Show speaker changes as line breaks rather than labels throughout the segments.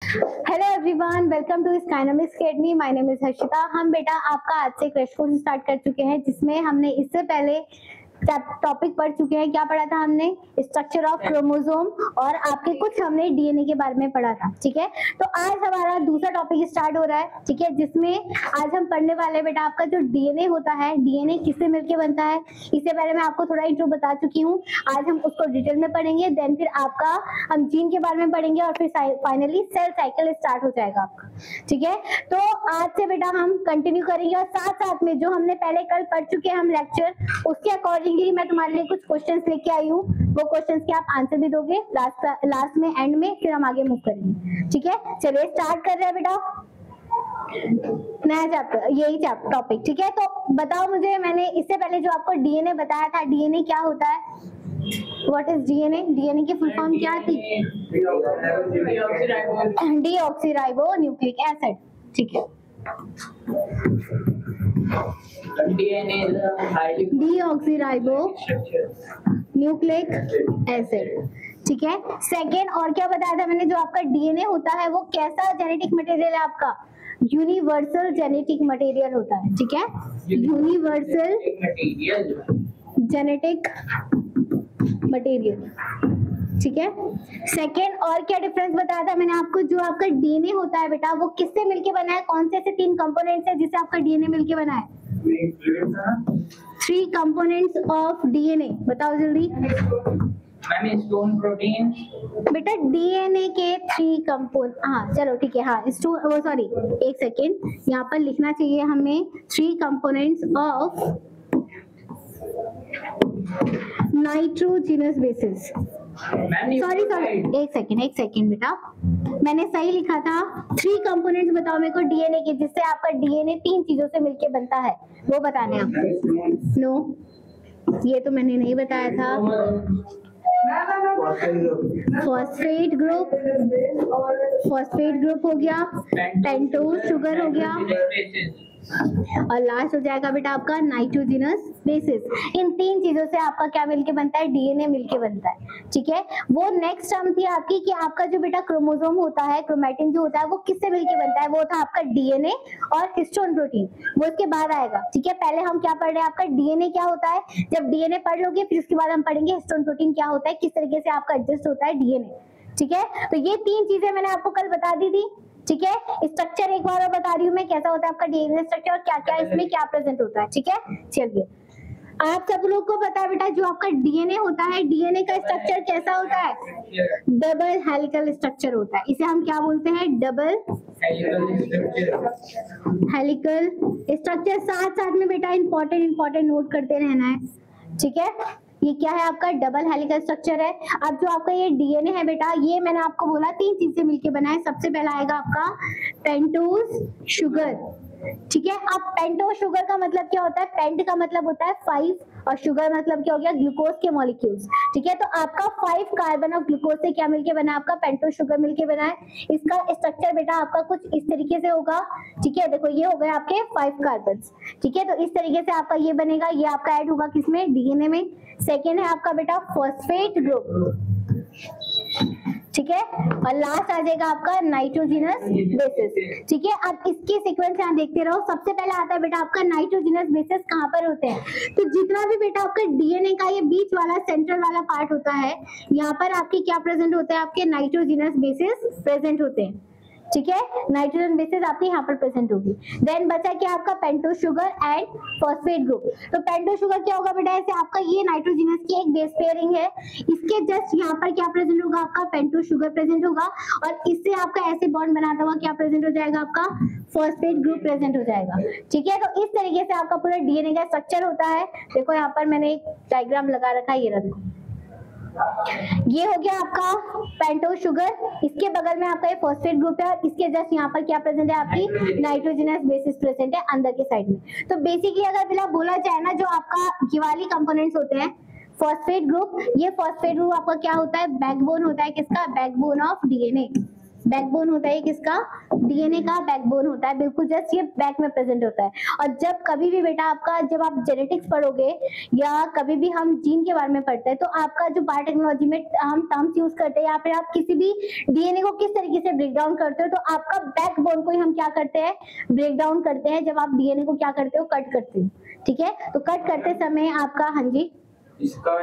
Hello everyone, welcome to Skynomics academy. My name is Harshita. हम बेटा आपका आज से क्रैश कोर्स स्टार्ट कर चुके हैं, जिसमें हमने इससे पहले टॉपिक पढ़ चुके हैं। क्या पढ़ा था हमने? स्ट्रक्चर ऑफ क्रोमोसोम और आपके कुछ हमने डीएनए के बारे में पढ़ा था। ठीक है, तो आज हमारा दूसरा टॉपिक स्टार्ट हो रहा है। ठीक है, जिसमें आज हम पढ़ने वाले हैं बेटा आपका जो डीएनए होता है, डीएनए किससे मिलके बनता है। इससे पहले मैं आपको थोड़ा इंट्रो बता चुकी हूँ, आज हम उसको डिटेल में पढ़ेंगे। देन फिर आपका हम जीन के बारे में पढ़ेंगे और फिर फाइनली सेल साइकिल स्टार्ट हो जाएगा आपका। ठीक है, तो आज से बेटा हम कंटिन्यू करेंगे और साथ साथ में जो हमने पहले कल पढ़ चुके हैं हम लेक्चर, उसके अकॉर्डिंगली मैं तुम्हारे लिए कुछ क्वेश्चंस लेके आई हूँ। वो क्वेश्चंस के आप आंसर भी दोगे लास्ट में, एंड में, फिर हम आगे मूव करेंगे। ठीक है, चलिए स्टार्ट कर रहे हैं बेटा नया चैप्टर, यही चैप्टर टॉपिक। ठीक है, तो बताओ मुझे, मैंने इससे पहले जो आपको डीएनए बताया था, डीएनए क्या होता है? What is DNA? डीएनए की फुल फॉर्म क्या थी? Deoxyribo nucleic acid. ठीक है, डीऑक्सीराइबो न्यूक्लिक एसिड। ठीक है, सेकेंड और क्या बताया था मैंने? जो आपका डीएनए होता है वो कैसा जेनेटिक मटेरियल है आपका? यूनिवर्सल जेनेटिक मटेरियल होता है। ठीक है, यूनिवर्सल जेनेटिक मटेरियल। ठीक है, सेकेंड और क्या डिफरेंस बताया था मैंने आपको? जो आपका डीएनए होता है बेटा वो किससे मिलके बना है? कौन से ऐसे तीन कंपोनेंट्स है जिससे आपका डीएनए मिलके बना है? 3 कंपोनेंट्स ऑफ डीएनए, बताओ जल्दी।
स्टोन प्रोटीन
बेटा डीएनए के 3 कंपोनेंट, हाँ चलो ठीक है, हाँ वो सॉरी एक सेकेंड, यहाँ पर लिखना चाहिए हमें 3 components of nitrogenous basis. Sorry एक सेकेंड बेटा, मैंने सही लिखा था। 3 कंपोनेंट्स बताओ मेरे को डीएनए के, जिससे आपका डीएनए 3 चीजों से मिलके बनता है, वो बताने हैं आपको। नो, ये तो मैंने नहीं बताया था। फॉस्फेट ग्रुप हो गया, पेंटोज शुगर हो गया, और लास्ट हो जाएगा बेटा आपका नाइट्रोजिनस बेसिस। इन 3 चीजों से आपका क्या मिलके बनता है? डीएनए मिलके बनता है। ठीक है, वो नेक्स्ट टर्म थी आपकी कि आपका जो बेटा क्रोमोसोम होता है, क्रोमैटिन जो होता है, वो किससे मिलके बनता है? वो था आपका डीएनए और हिस्टोन प्रोटीन, वो इसके बाद आएगा। ठीक है, पहले हम क्या पढ़ रहे हैं? आपका डीएनए क्या होता है। जब डीएनए पढ़ लोगे फिर उसके बाद हम पढ़ेंगे हिस्टोन प्रोटीन क्या होता है, किस तरीके से आपका एडजस्ट होता है डीएनए। ठीक है, तो ये 3 चीजें मैंने आपको कल बता दी थी। ठीक है, स्ट्रक्चर एक बार और बता रही हूँ मैं, कैसा होता है आपका डीएनए स्ट्रक्चर और क्या क्या इसमें क्या प्रेजेंट होता है। ठीक है, चलिए आप सब लोग को पता है बेटा जो आपका डीएनए होता है, डीएनए का स्ट्रक्चर कैसा होता है? डबल हेलिकल स्ट्रक्चर होता है। इसे हम क्या बोलते हैं? Double helical structure. साथ साथ में बेटा इंपॉर्टेंट नोट करते रहना है। ठीक है, ये क्या है? आपका डबल हेलिकल स्ट्रक्चर है। अब जो आपका ये डीएनए है बेटा, ये मैंने आपको बोला 3 चीज से मिलके बना है। सबसे पहला आएगा आपका पेंटोज शुगर। ठीक है, अब पेंटोज शुगर का मतलब क्या होता है? पेंट का मतलब होता है 5 और शुगर मतलब क्या हो गया? ग्लूकोज के मॉलिक्यूल्स। ठीक है, तो आपका 5 कार्बन ऑफ ग्लूकोज से क्या मिलके बना है? आपका पेंटोज शुगर मिलके बना है। इसका स्ट्रक्चर बेटा आपका कुछ इस तरीके से होगा। ठीक है, देखो ये हो गए आपके 5 कार्बन। ठीक है, तो इस तरीके से आपका ये बनेगा। ये आपका ऐड होगा किसमें? डीएनए में। सेकेंड है आपका बेटा फॉस्फेट ग्रुप। ठीक है, और लास्ट आ जाएगा आपका नाइट्रोजिनस बेसिस। ठीक है, अब इसकी सीक्वेंस यहाँ देखते रहो। सबसे पहले आता है बेटा आपका नाइट्रोजिनस बेसिस। कहाँ पर होते हैं? तो जितना भी बेटा आपका डीएनए का ये बीच वाला सेंट्रल वाला पार्ट होता है, यहाँ पर आपके क्या प्रेजेंट होते हैं? आपके नाइट्रोजिनस बेसिस प्रेजेंट होते हैं। ठीक है, नाइट्रोजन बेसिस आपकी यहाँ पर प्रेजेंट होगी। देन बचा क्या आपका? Pentose sugar and phosphate group. तो पेंटोज शुगर क्या होगा बेटा? ऐसे आपका ये नाइट्रोजिनस की एक बेस पेयरिंग है, इसके जस्ट यहाँ पर क्या प्रेजेंट होगा? आपका पेंटोज शुगर प्रेजेंट होगा, और इससे आपका ऐसे बॉन्ड बनाता हुआ क्या प्रेजेंट हो जाएगा? आपका फॉस्फेट ग्रुप प्रेजेंट हो जाएगा। ठीक है, तो इस तरीके से आपका पूरा डीएनए का स्ट्रक्चर होता है। देखो यहाँ पर मैंने एक डायग्राम लगा रखा है, ये रखो। ये हो गया आपका पेंटोज शुगर, इसके बगल में आपका ये फॉस्फेट ग्रुप है, और इसके जस्ट यहाँ पर क्या प्रेजेंट है? आपकी नाइट्रोजनस बेसिस प्रेजेंट है अंदर के साइड में। तो बेसिकली अगर बोला जाए ना, जो आपका ये वाली कंपोनेंट्स होते हैं फॉस्फेट ग्रुप, ये फॉस्फेट ग्रुप आपका क्या होता है? बैकबोन होता है। किसका? Backbone of DNA. बैकबोन होता है किसका, डीएनए का बैकबोन होता है, बिल्कुल जस्ट ये बैक में प्रेजेंट होता है। और जब कभी भी बेटा आपका, जब आप जेनेटिक्स पढ़ोगे या कभी भी हम जीन के बारे में पढ़ते हैं, तो आपका जो बायोटेक्नोलॉजी में हम टर्म्स यूज करते हैं या फिर आप किसी भी डीएनए को किस तरीके से ब्रेक डाउन करते हो, तो आपका बैकबोन को ही हम क्या करते हैं, ब्रेक डाउन करते हैं। जब आप डीएनए को क्या करते हो, कट करते हो, ठीक है। तो कट करते समय आपका, हाँ जी,
इसका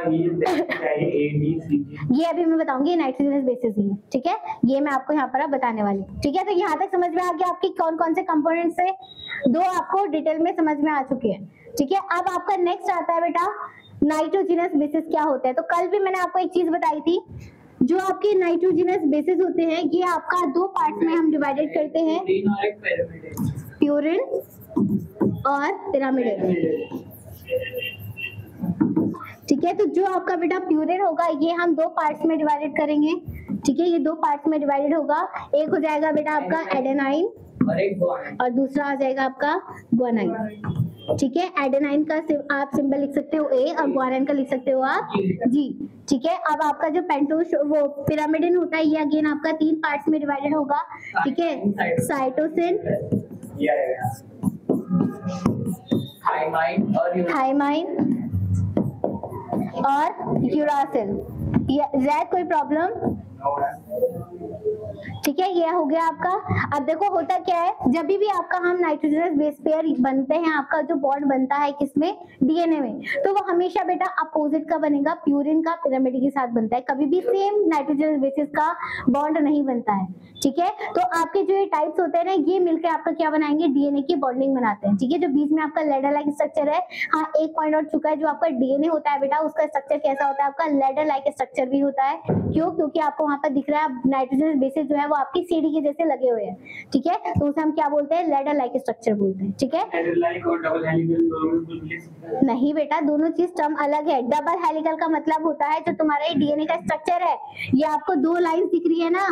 ये अभी मैं बताऊंगी, नाइट्रोजनस बेसिस ही है, ठीक है। ये मैं आपको यहाँ पर अब बताने वाली हूँ, ठीक है। तो यहाँ तक समझ में आ गया आपकी कौन कौन से कंपोनेंट्स है, दो आपको डिटेल में समझ में आ चुके हैं, ठीक है। अब आपका नेक्स्ट आता है बेटा नाइट्रोजनस बेसिस क्या होता है। तो कल भी मैंने आपको एक चीज बताई थी, जो आपके नाइट्रोजनस बेसिस होते हैं ये आपका दो पार्ट्स में हम डिवाइडेड करते हैं, प्यूरिन और पिरामिड, ठीक है। तो जो आपका बेटा प्यूरिन होगा ये हम दो पार्ट्स में डिवाइडेड करेंगे, ठीक है। ये दो पार्ट्स में डिवाइडेड होगा, एक हो जाएगा बेटा आपका एडेनाइन और दूसरा आ जाएगा आपका ग्वानाइन, ठीक है। एडेनाइन का आप सिंबल लिख सकते हो ए और ग्वानाइन का लिख सकते हो आप जी, ठीक है। अब आपका जो पेंटोस वो पिरामिडिन होता है ये अगेन आपका तीन पार्ट्स में डिवाइडेड होगा, ठीक है। साइटोसिन, थाइमाइन और यूरासिल। ज़ैद कोई प्रॉब्लम, ठीक है। ये हो गया आपका। अब देखो होता क्या है, जब भी आपका हम नाइट्रोजनस बेस पेयर बनते हैं, आपका जो बॉन्ड बनता है किसमें, डीएनए में, तो वो हमेशा बेटा अपोजिट का बनेगा, प्यूरिन का पिरामिड के साथ बनता है, कभी भी सेम नाइट्रोजनस बेसिस का बॉन्ड नहीं बनता है, ठीक है। तो आपके जो ये टाइप्स होते हैं ना, ये मिलकर आपका क्या बनाएंगे, डीएनए की बॉन्डिंग बनाते हैं, ठीक है। जो बीच में आपका लेडर लाइक स्ट्रक्चर है, हाँ एक पॉइंट और चुका है, जो आपका डीएनए होता है बेटा उसका स्ट्रक्चर कैसा होता है, आपका लेडर लाइक स्ट्रक्चर भी होता है। क्यों, क्योंकि आपको वहां पर दिख रहा है नाइट्रोजनस बेसिस जो है वो आपकी सीढ़ी के जैसे लगे हुए हैं, ठीक है। तो उसे हम क्या बोलते हैं, लेडर लाइक स्ट्रक्चर बोलते हैं, ठीक है।
और डबल हेलिकल
नहीं बेटा, दोनों चीज टर्म अलग है। डबल हेलिकल का मतलब होता है जो तुम्हारा ये डीएनए का स्ट्रक्चर है, ये आपको दो लाइन दिख रही है ना,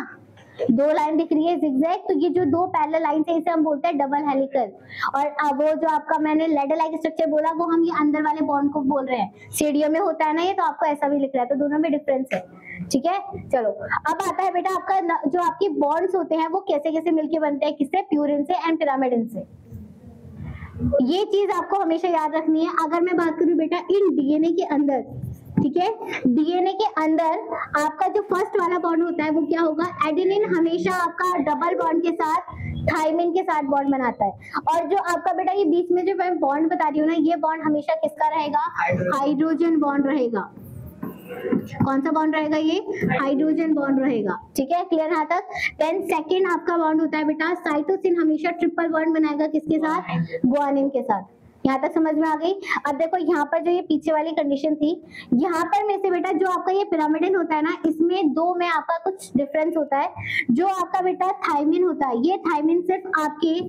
दो लाइन दिख रही है जिगजैग, तो ये जो दो पैरेलल लाइन है इसे हम बोलते हैं डबल हेलिकल। और वो जो आपका मैंने लेडर लाइक स्ट्रक्चर बोला वो हम ये अंदर वाले बॉन्ड को बोल रहे हैं, सीढ़ियों में होता है ना ये, तो आपको ऐसा भी लिख रहा है, तो दोनों में डिफरेंस है, ठीक है। चलो अब आता है बेटा आपका जो आपकी बॉन्ड्स होते हैं वो कैसे कैसे मिलके बनते हैं, किससे, प्यूरिन से एंड पिरामिडिन से। ये चीज आपको हमेशा याद रखनी है। अगर मैं बात करूं बेटा इन डीएनए के अंदर, ठीक है, डीएनए के अंदर आपका जो फर्स्ट वाला बॉन्ड होता है वो क्या होगा, एडेनिन हमेशा आपका डबल बॉन्ड के साथ थाइमिन के साथ बॉन्ड बनाता है। और जो आपका बेटा ये बीच में जो मैं बॉन्ड बता रही हूँ ना, ये बॉन्ड हमेशा किसका रहेगा, हाइड्रोजन बॉन्ड रहेगा। कौन सा बॉन्ड रहेगा, ये हाइड्रोजन बॉन्ड रहेगा, ठीक है। क्लियर यहाँ तक। देन सेकंड आपका बॉन्ड होता है बेटा साइटोसिन, हमेशा ट्रिपल बॉन्ड बनाएगा किसके साथ, ग्वानिन के साथ। यहाँ तक समझ में आ गई। अब देखो यहाँ पर जो ये पीछे वाली कंडीशन थी, यहाँ पर में से बेटा जो आपका ये पिरामिडिन होता है ना, इसमें दो में आपका कुछ डिफरेंस होता है। जो आपका बेटा थाइमिन होता है, ये थाइमिन सिर्फ आपके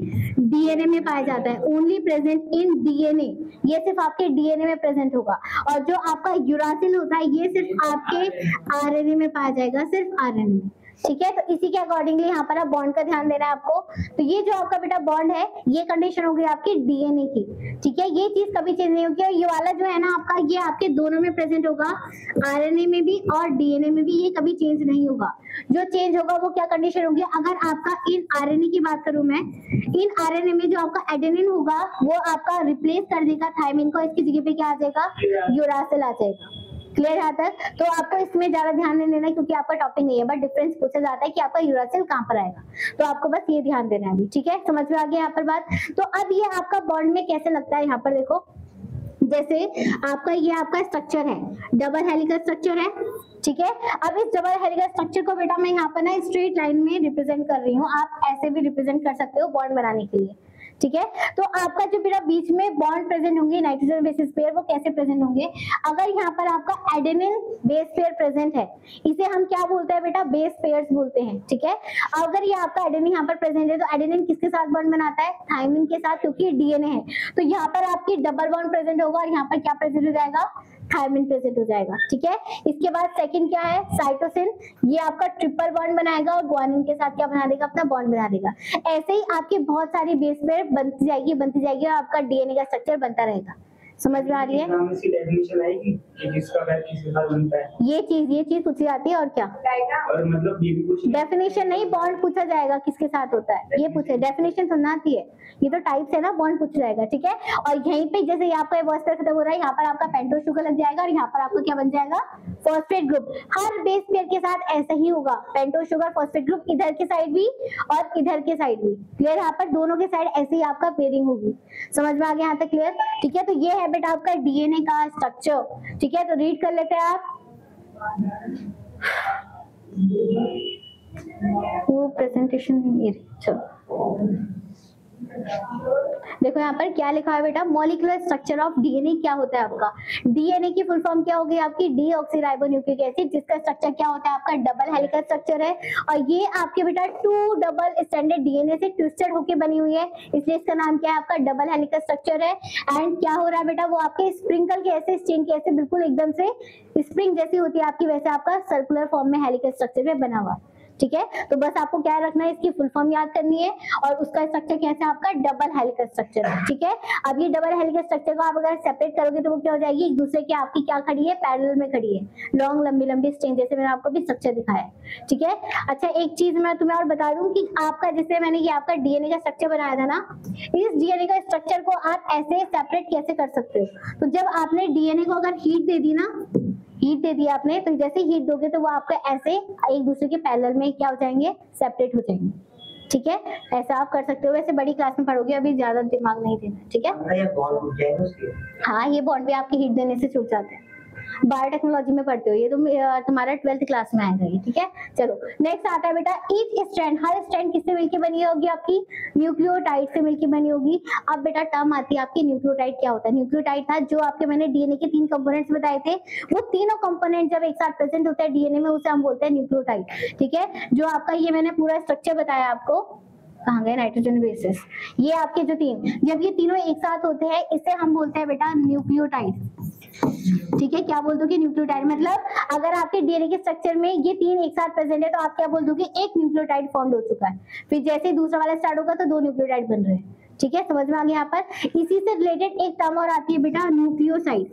डीएनए में पाया जाता है, ओनली प्रेजेंट इन डीएनए, ये सिर्फ आपके डीएनए में प्रेजेंट होगा। और जो आपका यूरासिल होता है ये सिर्फ आपके आरएनए में पाया जाएगा, सिर्फ आरएनए में, ठीक है। तो इसी के अकॉर्डिंगली यहाँ पर आप बॉन्ड का ध्यान देना है आपको। तो ये जो आपका बेटा बॉन्ड है, ये कंडीशन हो गई आपकी डीएनए की, ठीक है। ये चीज कभी चेंज नहीं होगी। ये वाला जो है ना आपका, ये आपके दोनों में प्रेजेंट होगा, आरएनए में भी और डीएनए में भी, ये कभी चेंज नहीं होगा। जो चेंज होगा वो क्या कंडीशन होगी, अगर आपका इन आरएनए की बात करूं मैं, इन आरएनए में जो आपका एडेनिन होगा वो आपका रिप्लेस कर देगा थाइमिन को, इसकी जगह पे क्या आ जाएगा, यूरासिल आ जाएगा। क्लियर है तक। तो आपको इसमें ज्यादा ध्यान नहीं देना क्योंकि आपका टॉपिक नहीं है, बट डिफरेंस पूछा जाता है कि आपका यूरासिल कहाँ पर आएगा, तो आपको बस ये ध्यान देना है, ठीक है। समझ में आ गया यहाँ पर बात। तो अब ये आपका बॉन्ड में कैसे लगता है, यहाँ पर देखो, जैसे आपका ये आपका स्ट्रक्चर है, डबल हेलिकल स्ट्रक्चर है, ठीक है। अब इस डबल हेलिकल स्ट्रक्चर को बेटा मैं यहाँ पर ना स्ट्रेट लाइन में रिप्रेजेंट कर रही हूँ, आप ऐसे भी रिप्रेजेंट कर सकते हो बॉन्ड बनाने के लिए, ठीक है। तो आपका जो बेटा बीच में बॉन्ड प्रेजेंट होंगे नाइट्रोजन बेसिस पेयर, वो कैसे प्रेजेंट होंगे, अगर यहाँ पर आपका एडेनिन बेस पेयर प्रेजेंट है, इसे हम क्या बोलते हैं बेटा, बेस पेयर्स बोलते हैं, ठीक है। अगर ये आपका एडेनिन यहाँ पर प्रेजेंट है, तो एडेनिन किसके साथ बॉन्ड बनाता है, थाइमिन के साथ, क्योंकि डीएनए है। तो यहाँ पर आपकी डबल बॉन्ड प्रेजेंट होगा और यहाँ पर क्या प्रेजेंट हो जाएगा, थाइमिन प्रेजेंट हो जाएगा, ठीक है। इसके बाद सेकंड क्या है, साइटोसिन, ये आपका ट्रिपल बॉन्ड बनाएगा और ग्वानिन के साथ क्या बना देगा, अपना बॉन्ड बना देगा। ऐसे ही आपकी बहुत सारी बेस पेयर बनती जाएगी और आपका डीएनए का स्ट्रक्चर बनता रहेगा, समझ में आ रही है?
नाम इसकी डेफिनेशन आएगी कि किसका बैग किसके साथ बनता है,
ये चीज पूछी जाती है और क्या,
और मतलब ये भी कुछ
डेफिनेशन नहीं, बॉन्ड पूछा जाएगा किसके साथ होता है, ये पूछे, डेफिनेशन सुनना आती है, ये तो टाइप्स है ना, बॉन्ड पूछा जाएगा, ठीक है। और यहीं पे जैसे यहाँ पे वर्स खत्म हो रहा है, यहाँ पर आपका पेंटोस शुगर लग जाएगा और यहाँ पर आपका क्या बन जाएगा, फॉस्फेट ग्रुप। हर बेस पेयर के साथ ऐसा ही होगा, पेंटोस शुगर फॉस्फेट ग्रुप, इधर के साइड भी और इधर के साइड भी, क्लियर। यहाँ पर दोनों के साइड ऐसे ही आपका पेयरिंग होगी, समझ में आ गया यहाँ तक, क्लियर, ठीक है। तो ये है बेटा आपका डीएनए का स्ट्रक्चर, ठीक है। तो रीड कर लेते हैं आप, वो प्रेजेंटेशन नहीं, चलो देखो यहाँ पर क्या लिखा है बेटा, मॉलिक्यूलर स्ट्रक्चर ऑफ डीएनए क्या होता है आपका, डीएनए की फुल फॉर्म क्या होगी आपकी, डीऑक्सीराइबोन्यूक्लिक एसिड, जिसका स्ट्रक्चर क्या होता है आपका डबल हेलिकल स्ट्रक्चर है, और ये आपके बेटा 2 डबल स्ट्रैंडेड डीएनए से ट्विस्टेड होके बनी हुई है, इसलिए इसका नाम क्या है आपका डबल हेलिकल स्ट्रक्चर है। एंड क्या हो रहा है बेटा, वो आपके स्प्रिंकल के ऐसे, स्टेन के ऐसे बिल्कुल एकदम से स्प्रिंग जैसी होती है आपकी, वैसे आपका सर्कुलर फॉर्म में हेलिकल स्ट्रक्चर में बना हुआ, ठीक है। तो बस आपको क्या रखना है, इसकी फुल फॉर्म याद करनी है, और उसका स्ट्रक्चर कैसे आपका डबल हेलिकल स्ट्रक्चर है, ठीक है। अब ये डबल हेलिकल स्ट्रक्चर को आप अगर सेपरेट करोगे तो वो क्या हो जाएगी, एक दूसरे के आपकी क्या खड़ी है, पैरेलल में खड़ी है, लॉन्ग लंबी लंबी स्ट्रिंग, जैसे मैंने आपको भी स्ट्रक्चर दिखाया है, ठीक है। अच्छा एक चीज मैं तुम्हें और बता दूं कि आपका जैसे मैंने ये आपका डीएनए का स्ट्रक्चर बनाया था ना, इस डीएनए का स्ट्रक्चर को आप ऐसे सेपरेट कैसे कर सकते हो, तो जब आपने डीएनए को अगर हीट दे दी ना, हीट दे दिया आपने, तो जैसे हीट दोगे तो वो आपका ऐसे एक दूसरे के पैरेलल में क्या हो जाएंगे, सेपरेट हो जाएंगे, ठीक है। ऐसा आप कर सकते हो, वैसे बड़ी क्लास में पढ़ोगे, अभी ज्यादा दिमाग नहीं देना, ठीक है। हाँ ये बॉन्ड भी आपके हीट देने से छूट जाते हैं, बायोटेक्नोलॉजी में पढ़ते हो ये, तुम तुम्हारा 12th क्लास में आएगा ये, ठीक है। चलो नेक्स्ट आता है बेटा, ईच स्ट्रैंड, हर स्ट्रैंड किससे मिलके बनी होगी आपकी, न्यूक्लियोटाइड से मिलके बनी होगी। अब बेटा टर्म आती है आपकी न्यूक्लियोटाइड, क्या होता है, न्यूक्लियोटाइड था जो आपके मैंने डीएनए के 3 कंपोनेंट्स बताए थे, वो तीनों कंपोनेंट जब एक साथ प्रेजेंट होता है डीएनए में, उसे हम बोलते हैं न्यूक्लियोटाइड, ठीक है। जो आपका ये मैंने पूरा स्ट्रक्चर बताया आपको, कहाँ गए नाइट्रोजन बेसिस, ये आपके जो 3, जब ये तीनों एक साथ होते हैं इसे हम बोलते हैं बेटा न्यूक्लियोटाइड, ठीक है। क्या बोल दोगे, न्यूक्लियोटाइड, मतलब अगर आपके डीएनए के स्ट्रक्चर में ये 3 एक साथ प्रेजेंट है तो आप क्या बोल दोगे, एक न्यूक्लियोटाइड फॉर्म हो चुका है, फिर जैसे ही दूसरा वाला स्टार्ट होगा तो 2 न्यूक्लियोटाइड बन रहे हैं, ठीक है, समझ में आ गया। यहाँ पर इसी से रिलेटेड एक टर्म और आती है बेटा न्यूक्लियोसाइड,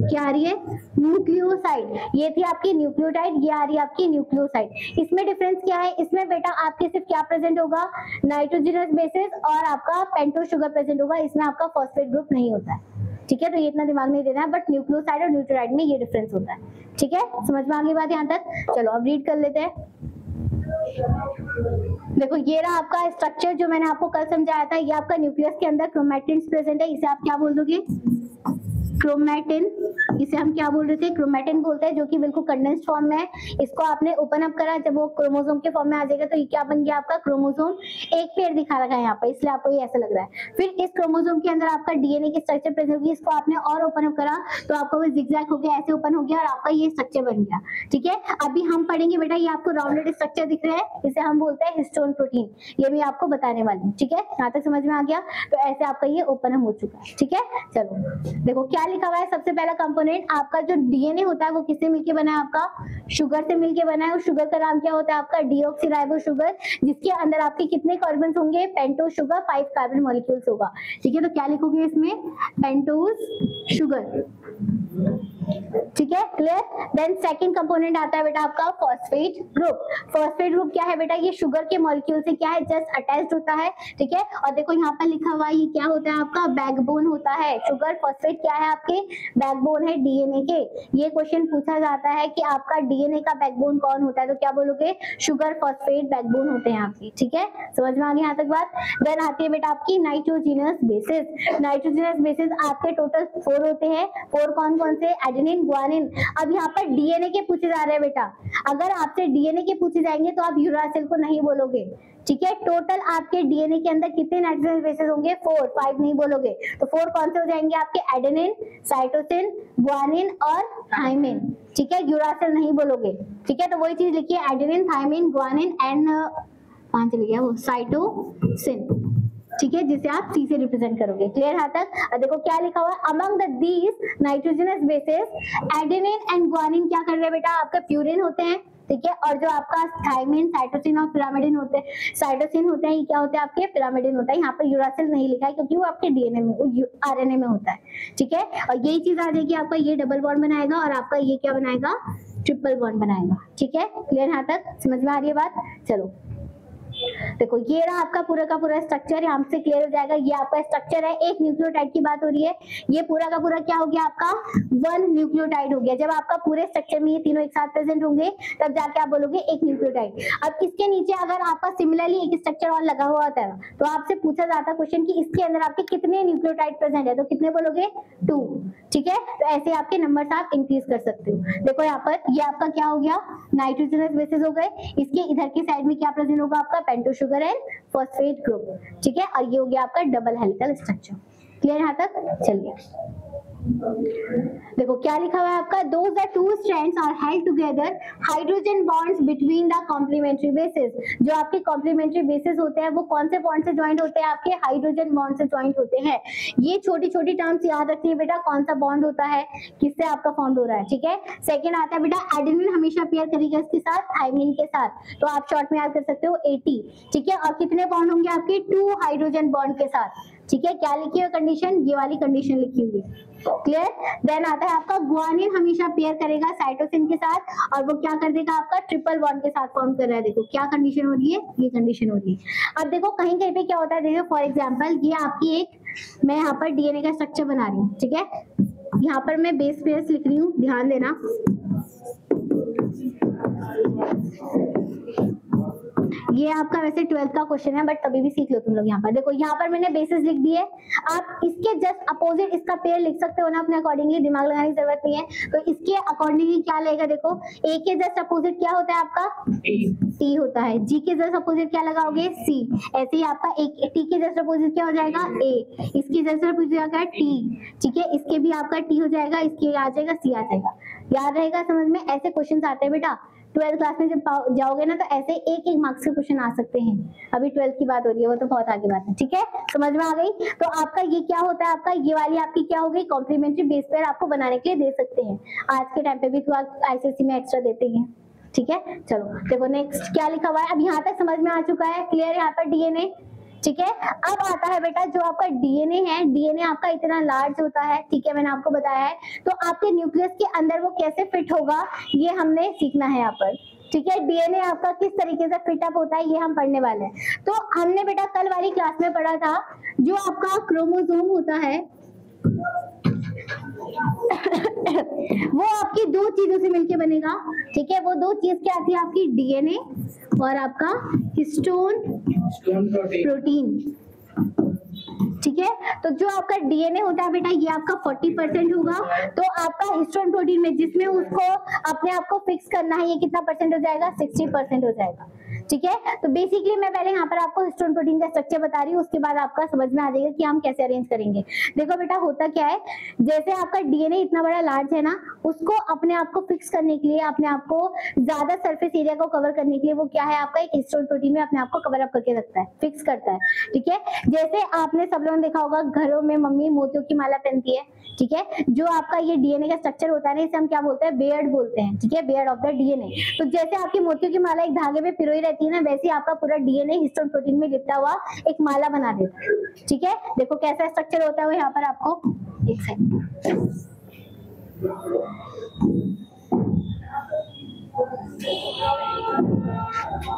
क्या आ रही है, न्यूक्लियोसाइड, ये थी आपकी न्यूक्लियोटाइड, ये आ रही है आपकी न्यूक्लियोसाइड। इसमें डिफरेंस क्या है, इसमें बेटा आपके सिर्फ क्या प्रेजेंट होगा, नाइट्रोजनस बेसिस और आपका पेंटोस शुगर प्रेजेंट होगा, इसमें आपका फॉस्फेट ग्रुप नहीं होता है, ठीक है। तो ये इतना दिमाग नहीं देना है, बट न्यूक्लियोसाइड और न्यूक्लियोटाइड में ये डिफरेंस होता है, ठीक है, समझ में आ गई बात यहाँ तक। चलो अब रीड कर लेते हैं, देखो ये रहा आपका स्ट्रक्चर जो मैंने आपको कल समझाया था, ये आपका न्यूक्लियस के अंदर क्रोमैटिन प्रेजेंट है, इसे आप क्या बोल दोगे, क्रोमैटिन, इसे हम क्या बोल रहे थे, क्रोमैटिन बोलते हैं, जो कि बिल्कुल कंडेंस्ड फॉर्म में है। इसको आपने ओपन अप करा, जब वो क्रोमोसोम के फॉर्म में आ जाएगा तो ये क्या बन गया आपका क्रोमोसोम, एक पेड़ दिखा रखा है यहाँ पर, इसलिए आपको ये ऐसा लग रहा है। फिर इस क्रोमोसोम के अंदर आपका डीएनए की स्ट्रक्चर प्रेजेंट होगी, इसको आपने और ओपन अप करा तो आपको वो जिगजैग हो गया, ऐसे ओपन हो गया और आपका ये स्ट्रक्चर बन गया, ठीक है। अभी हम पढ़ेंगे बेटा, ये आपको राउंडेड स्ट्रक्चर दिख रहा है, इसे हम बोलते हैं हिस्टोन प्रोटीन, ये भी आपको बताने वाली हूँ, ठीक है। यहाँ तक समझ में आ गया, तो ऐसे आपका ये ओपन अप हो चुका है, ठीक है। चलो देखो क्या लिखा हुआ है, सबसे पहला कंपोनेंट आपका जो डीएनए होता है वो किससे मिलके बना है, आपका शुगर से मिलके बना है। उस शुगर का नाम क्या होता है आपका, डीऑक्सीराइबो शुगर, जिसके अंदर आपके कितने कार्बन होंगे, पेंटोस शुगर 5 कार्बन मॉलिक्यूल्स होगा, ठीक है। तो क्या लिखोगे इसमें, पेंटोस शुगर, ठीक है, क्लियर। देन सेकंड कंपोनेंट आता है बेटा आपका फॉस्फेट ग्रुप। फॉस्फेट ग्रुप क्या है बेटा, ये शुगर के मॉलिक्यूल से क्या है, जस्ट अटैच्ड होता है, ठीक है। और देखो यहाँ पर लिखा हुआ है, ये क्या होता है आपका, बैकबोन होता है। शुगर फॉस्फेट क्या है आपके, बैकबोन है डीएनए के। ये क्वेश्चन पूछा जाता है कि आपका डीएनए का बैकबोन कौन होता है, तो क्या बोलोगे, शुगर फॉस्फेट बैकबोन होते हैं आपकी, ठीक है, समझ में आ गई यहाँ तक बात। देन आती है बेटा आपकी नाइट्रोजनस बेसिस। नाइट्रोजनस बेसिस आपके टोटल 4 होते हैं, 4 कौन कौन से, एडेनिन, ग्वानिन। अब यहाँ पर डीएनए के पूछे जा रहे हैं बेटा, अगर आपसे डीएनए के पूछे जाएंगे तो आप यूरासिल को नहीं बोलोगे, ठीक है। टोटल आपके डीएनए के अंदर कितने नाइट्रोजन बेसिस होंगे, 4, 5 नहीं बोलोगे, तो 4 कौन से हो जाएंगे आपके, एडेनिन, साइटोसिन, ग्वानिन और थाइमिन, ठीक है, यूरासिल नहीं बोलोगे, ठीक है। तो वही चीज लिखिए, एडेनिन, थाइमिन, ग्वानिन एंड कहां चले गया वो, साइटोसिन, ठीक है, जिसे आप सी से रिप्रेजेंट करोगे, क्लियर यहाँ तक। देखो क्या लिखा हुआ है, among the these nitrogenous bases adenine and guanine क्या कर रहे हैं बेटा, आपका प्यूरिन होते हैं, ठीक है। और जो आपका थायमिन, साइटोसिन और पिरामिडिन होते हैं, साइटोसिन होते हैं, ये क्या होते हैं आपके, पिरामिडिन होता है। यहाँ पर यूरासिल नहीं लिखा है क्योंकि वो आपके डीएनए में, आरएनए में होता है, ठीक है। और यही चीज आ जाएगी, आपका ये डबल बॉन्ड बनाएगा और आपका ये क्या बनाएगा, ट्रिपल बॉन्ड बनाएगा, ठीक है। क्लियर, यहाँ तक समझ में आ रही है बात। चलो देखो ये रहा आपका पूरा का पूरा स्ट्रक्चर, यहाँ से क्लियर हो जाएगा। ये आपका स्ट्रक्चर है, एक न्यूक्लियोटाइड की बात हो रही है। ये पूरा का पूरा क्या हो गया आपका, वन न्यूक्लियोटाइड हो गया। जब आपका पूरे स्ट्रक्चर में ये तीनों एक साथ प्रेजेंट होंगे तब जाके आप बोलोगे एक न्यूक्लियोटाइड। अब इसके नीचे अगर आपका सिमिलरली एक स्ट्रक्चर और लगा हुआ होता है तो आपसे पूछा जाता है क्वेश्चन कि इसके अंदर आपके कितने न्यूक्लियोटाइड प्रेजेंट है, तो कितने बोलोगे, 2, ठीक है। तो ऐसे आपके नंबर्स आप इंक्रीज कर सकते हो। देखो यहाँ पर ये आपका क्या हो गया, नाइट्रोजनस बेसिस हो गए। इसके इधर की साइड में क्या प्रेजेंट होगा आपका, पेंटो शुगर एंड फॉस्फेट ग्रुप, ठीक है। और ये हो गया आपका डबल हेलिकल स्ट्रक्चर। क्लियर यहाँ तक, चलिए देखो क्या लिखा हुआ है आपका, those are two strands are held together hydrogen bonds between the complementary bases। जो आपके कॉम्प्लीमेंट्री बेसिस होते हैं वो कौन से बॉन्ड से ज्वाइंट होते हैं, आपके हाइड्रोजन बॉन्ड से ज्वाइंट होते हैं। ये छोटी छोटी टर्म्स याद रखिए बेटा, कौन सा बॉन्ड होता है, किससे आपका फॉर्म हो रहा है, ठीक है। सेकंड आता है बेटा एडेनिन, हमेशा पेयर करेगा इसके साथ थायमिन के साथ, तो आप शॉर्ट में याद कर सकते हो AT, ठीक है। और कितने बॉन्ड होंगे आपके, 2 हाइड्रोजन बॉन्ड के साथ, ठीक है। क्या लिखी हुई कंडीशन, ये वाली कंडीशन लिखी हुई है, क्लियर। देन आता है आपका गुआनिन, हमेशा पेयर करेगा साइटोसिन के साथ और वो क्या कर देगा आपका ट्रिपल बॉन्ड के साथ फॉर्म कर रहा है। देखो क्या कंडीशन हो रही है, ये कंडीशन हो रही है। अब देखो कहीं कहीं पे क्या होता है, देखो फॉर एग्जांपल ये आपकी एक, मैं यहाँ पर डीएनए का स्ट्रक्चर बना रही हूँ, ठीक है। यहाँ पर मैं बेस पेयर्स लिख रही हूँ, ध्यान देना। ये आपका वैसे 12th का क्वेश्चन है बट कभी भी सीख लो तुम लोग। यहाँ पर देखो, यहाँ पर मैंने बेसिस लिख दिए, आप इसके जस्ट अपोजिट इसका पेयर लिख सकते हो ना अपने अकॉर्डिंगली, दिमाग लगाने की जरूरत नहीं है। तो इसके अकॉर्डिंगली क्या लेगा, देखो ए के जस्ट अपोजिट क्या होता है आपका, टी होता है। जी के जस्ट अपोजिट क्या लगाओगे, सी। ऐसे ही आपका एक टी के जस्ट अपोजिट क्या हो जाएगा, ए। इसके जस्ट अपोजिट जाएगा टी, ठीक है। इसके भी आपका टी हो जाएगा, इसके आ जाएगा सी आ जाएगा। याद रहेगा, समझ में, ऐसे क्वेश्चन आते हैं बेटा। 12th क्लास में जब जाओगे ना तो ऐसे एक एक मार्क्स के क्वेश्चन आ सकते हैं। अभी 12th की बात हो रही है, वो तो बहुत आगे बात है, ठीक है। समझ में आ गई। तो आपका ये क्या होता है, आपका ये वाली आपकी क्या हो गई, कॉम्प्लीमेंट्री बेस पेयर आपको बनाने के लिए दे सकते हैं। आज के टाइम पे भी तो आप आईसीएसई में एक्स्ट्रा देते हैं, ठीक है। चलो देखो नेक्स्ट क्या लिखा हुआ है, अब यहाँ तक समझ में आ चुका है, क्लियर। यहाँ पर डीएनए, ठीक है। अब आता है बेटा जो आपका डीएनए है, डीएनए आपका इतना लार्ज होता है, ठीक है, मैंने आपको बताया है। तो आपके न्यूक्लियस के अंदर वो कैसे फिट होगा ये हमने सीखना है यहाँ पर, ठीक है। डीएनए आपका किस तरीके से फिटअप होता है ये हम पढ़ने वाले हैं। तो हमने बेटा कल वाली क्लास में पढ़ा था, जो आपका क्रोमोसोम होता है वो आपकी 2 चीजों से मिलके बनेगा, ठीक है। वो 2 चीज क्या आती है आपकी, डीएनए और आपका हिस्टोन प्रोटीन, ठीक है। तो जो आपका डीएनए होता है बेटा ये आपका 40% होगा, तो आपका हिस्टोन प्रोटीन में जिसमें उसको अपने आप को फिक्स करना है ये कितना परसेंट हो जाएगा, 60% हो जाएगा, ठीक है। तो बेसिकली मैं पहले यहाँ पर आपको हिस्टोन प्रोटीन का स्ट्रक्चर बता रही हूँ, उसके बाद आपका समझ में आ जाएगा कि हम कैसे अरेंज करेंगे। देखो बेटा होता क्या है, जैसे आपका डीएनए इतना बड़ा लार्ज है ना, उसको अपने आप को फिक्स करने के लिए, अपने आप को ज्यादा सरफेस एरिया को कवर करने के लिए वो क्या है आपका एक हिस्टोन प्रोटीन में अपने आप को कवर अप करके रखता है, फिक्स करता है, ठीक है। जैसे आपने सब लोगों ने देखा होगा घरों में मम्मी मोतियों की माला पहनती है, ठीक है। जो आपका ये डीएनए का स्ट्रक्चर होता है ना, इसे हम क्या बोलते हैं, बेयर्ड बोलते हैं, ठीक है, बेयर्ड ऑफ द डीएनए। तो जैसे आपकी मोतियों की माला एक धागे में पिरोई रहती है ना, वैसे आपका पूरा डीएनए हिस्टोन प्रोटीन में लिपटा हुआ एक माला बना देता है, ठीक है। देखो कैसा स्ट्रक्चर होता है वो यहाँ पर आपको, एक सेकंड,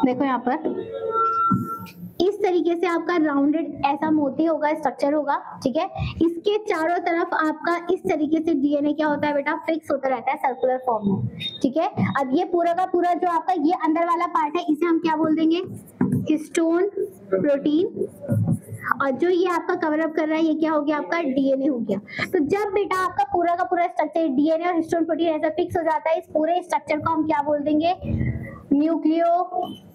देखो यहाँ पर इस तरीके से आपका राउंडेड ऐसा मोती होगा, स्ट्रक्चर होगा, ठीक है। इसके चारों तरफ आपका इस तरीके से डीएनए क्या होता है बेटा, फिक्स होता रहता है सर्कुलर फॉर्म में, ठीक है। अब ये पूरा का पूरा जो आपका ये अंदर वाला पार्ट है इसे हम क्या बोल देंगे, हिस्टोन प्रोटीन। और जो ये आपका कवर अप कर रहा है ये क्या हो गया आपका, डीएनए हो गया। तो जब बेटा आपका पूरा का पूरा स्ट्रक्चर डीएनए और हिस्टोन प्रोटीन ऐसा फिक्स हो जाता है, इस पूरे स्ट्रक्चर को हम क्या बोल देंगे, न्यूक्लियो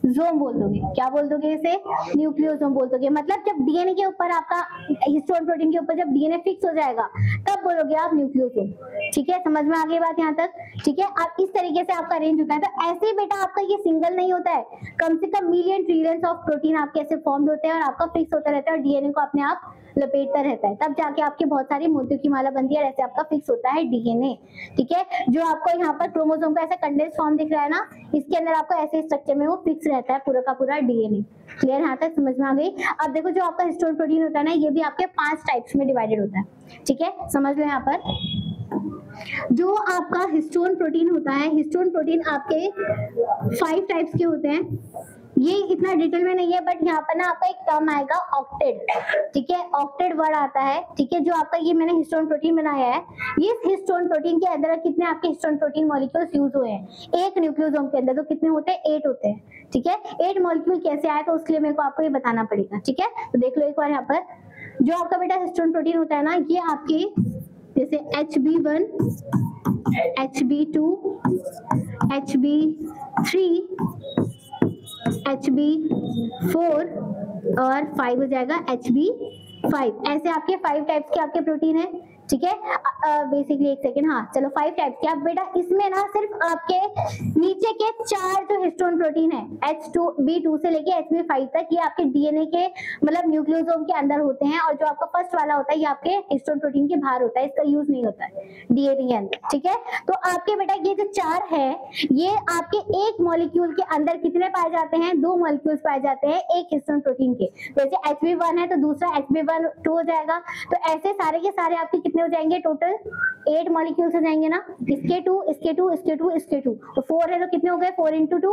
न्यूक्लियोसोम बोल दोगे। क्या बोल दोगे इसे? न्यूक्लियोसोम बोल दोगे। मतलब जब डीएनए के ऊपर आपका हिस्टोन प्रोटीन के ऊपर जब डीएनए फिक्स हो जाएगा तब बोलोगे आप न्यूक्लियोसोम। ठीक है, समझ में आ गई बात यहाँ तक? ठीक है, आप इस तरीके से आपका अरेंज होता है। तो ऐसे ही बेटा आपका ये सिंगल नहीं होता है, कम से कम मिलियन ट्रिलियंस ऑफ प्रोटीन आपके ऐसे फॉर्म होते हैं और आपका फिक्स होता रहता है और डीएनए को अपने आप लपेटता रहता है, तब जाके आपकी बहुत सारी मोतियों की माला बनती है और ऐसे आपका फिक्स होता है डीएनए। ठीक है, जो आपको यहाँ पर क्रोमोसोम का ऐसा कंडेंस फॉर्म दिख रहा है ना, इसके अंदर आपको ऐसे स्ट्रक्चर में वो फिक्स रहता है पूरा का पूरा डीएनए। क्लियर, यहाँ तक समझ में आ गई? अब देखो जो आपका हिस्टोन प्रोटीन होता है ना, ये भी आपके 5 टाइप्स में डिवाइडेड होता है। ठीक है, समझ लो। यहाँ पर जो आपका हिस्टोन प्रोटीन होता है, हिस्टोन प्रोटीन आपके 5 टाइप्स के होते हैं। ये इतना डिटेल में नहीं है, बट यहाँ पर ना आपका एक टर्म आएगा ऑक्टेड। ठीक है, ऑक्टेड वर्ड आता है। ठीक है, जो आपका ये मैंने हिस्टोन प्रोटीन बनाया है, ये हिस्टोन प्रोटीन के अंदर कितने आपके हिस्टोन प्रोटीन मॉलिक्यूल्स यूज हुए हैं एक न्यूक्लियोसोम के अंदर, तो कितने होते हैं? 8 होते हैं। ठीक है, 8 मॉलिक्यूल कैसे आए तो उसके लिए मेरे को आपको ये बताना पड़ेगा। ठीक है, तो देख लो एक बार यहाँ पर जो आपका बेटा हिस्टोन प्रोटीन होता है ना, ये आपके जैसे HB1, HB2, HB3, HB4 और 5 हो जाएगा HB5। ऐसे आपके 5 टाइप्स के आपके प्रोटीन है। ठीक है, बेसिकली एक सेकेंड, हाँ चलो 5 टाइप्स के। अब बेटा इसमें ना सिर्फ आपके नीचे के 4 जो हिस्टोन प्रोटीन है H2B2 से लेके HB5 तक, ये आपके डीएनए के मतलब न्यूक्लियोसोम के अंदर होते हैं, और जो आपका फर्स्ट वाला होता है ये आपके हिस्टोन प्रोटीन के बाहर होता है, इसका यूज नहीं होता है डीएनए के अंदर। ठीक है, तो आपके बेटा ये जो 4 है, ये आपके एक मॉलिक्यूल के अंदर कितने पाए जाते हैं? 2 मॉलिक्यूल्स पाए जाते हैं एक हिस्टोन प्रोटीन के। जैसे HB1 है तो दूसरा HB1-2 हो जाएगा। तो ऐसे सारे के सारे आपके कितने हो जाएंगे? टोटल 8 मॉलिक्यूल्स हो जाएंगे ना, इसके 2, इसके 2, इसके 2, इसके 2, तो 4 है तो कितने हो गए? 4 × 2